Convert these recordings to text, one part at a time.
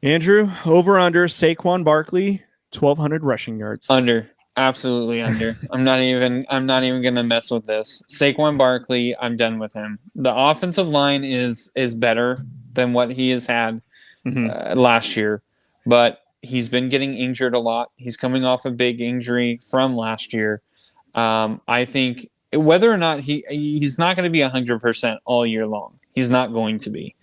Andrew, over under Saquon Barkley, 1,200 rushing yards. Under. Absolutely under. I'm not even gonna mess with this. Saquon Barkley, I'm done with him. The offensive line is better than what he has had last year, but he's been getting injured a lot. He's coming off a big injury from last year. I think whether or not he's not going to be 100% all year long. He's not going to be.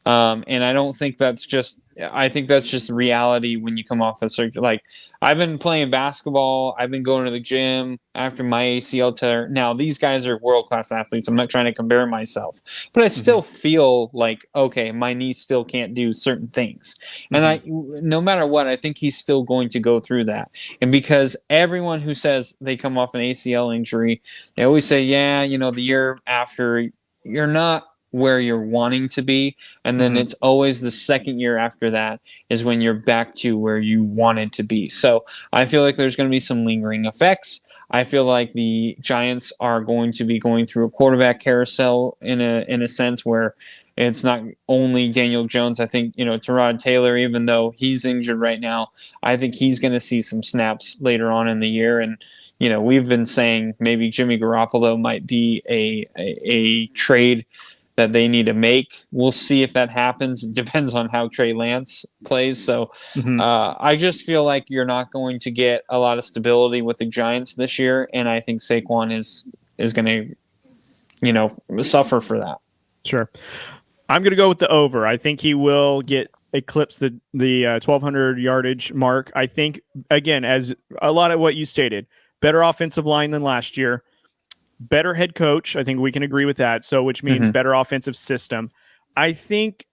And I don't think that's just. I think that's just reality when you come off a surgery. Like, I've been playing basketball. I've been going to the gym after my ACL tear. Now, these guys are world-class athletes. I'm not trying to compare myself. But I still feel like, okay, my knee still can't do certain things. And no matter what, I think he's still going to go through that. And because everyone who says they come off an ACL injury, they always say, yeah, the year after, you're not where you're wanting to be, and then it's always the second year after that is when you're back to where you wanted to be. So I feel like there's going to be some lingering effects. I feel like the Giants are going to be going through a quarterback carousel in a sense where it's not only Daniel Jones. I think, Tyrod Taylor, even though he's injured right now, I think he's going to see some snaps later on in the year. And we've been saying maybe Jimmy Garoppolo might be a trade that they need to make. We'll see if that happens. It depends on how Trey Lance plays. So I just feel like you're not going to get a lot of stability with the Giants this year, and I think Saquon is going to, suffer for that. Sure. I'm going to go with the over. I think he will eclipse the 1,200 yardage mark. I think, again, as a lot of what you stated, better offensive line than last year. Better head coach. I think we can agree with that. So, which means better offensive system. I think,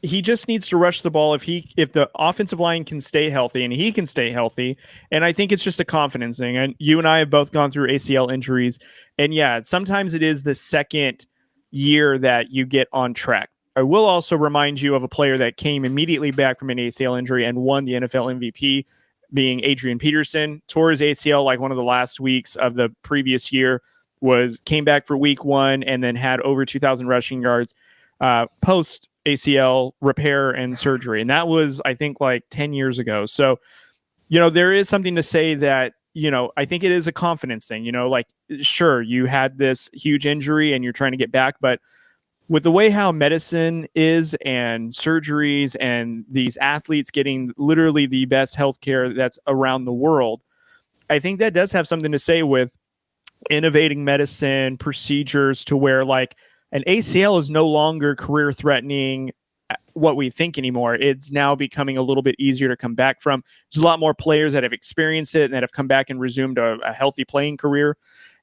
he just needs to rush the ball if the offensive line can stay healthy and he can stay healthy. And I think it's just a confidence thing. And you and I have both gone through ACL injuries. And yeah, sometimes it is the second year that you get on track. I will also remind you of a player that came immediately back from an ACL injury and won the NFL MVP, being Adrian Peterson. Tore his ACL like one of the last weeks of the previous year, came back for week 1 and then had over 2,000 rushing yards post ACL repair and surgery. And that was, I think, like 10 years ago. So, there is something to say that, I think it is a confidence thing, like, sure, you had this huge injury and you're trying to get back, but with the way how medicine is and surgeries and these athletes getting literally the best healthcare that's around the world, I think that does have something to say with innovating medicine procedures to where like an ACL is no longer career threatening what we think anymore. It's now becoming a little bit easier to come back from. There's a lot more players that have experienced it and that have come back and resumed a healthy playing career.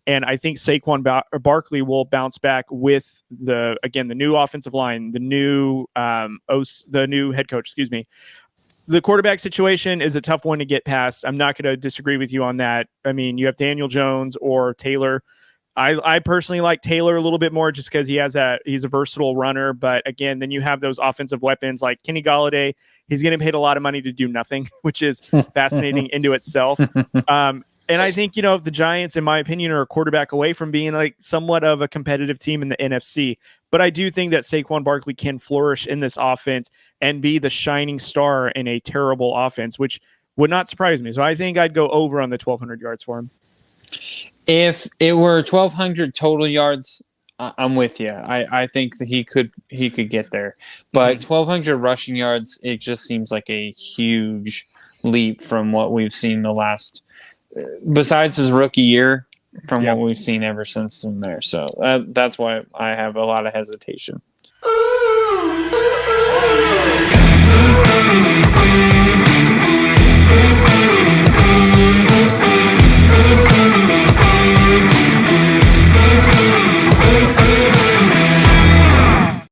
And I think Saquon Barkley will bounce back with the new offensive line, the new head coach. Excuse me. The quarterback situation is a tough one to get past. I'm not going to disagree with you on that. I mean, you have Daniel Jones or Taylor. I personally like Taylor a little bit more just because he's a versatile runner. But again, then you have those offensive weapons like Kenny Golladay. He's getting paid a lot of money to do nothing, which is fascinating into itself. And I think, the Giants, in my opinion, are a quarterback away from being like somewhat of a competitive team in the NFC. But I do think that Saquon Barkley can flourish in this offense and be the shining star in a terrible offense, which would not surprise me. So I think I'd go over on the 1,200 yards for him. If it were 1,200 total yards, I'm with you. I think that he could get there. But 1,200 rushing yards, it just seems like a huge leap from what we've seen the last besides his rookie year, from what we've seen ever since from there. So that's why I have a lot of hesitation.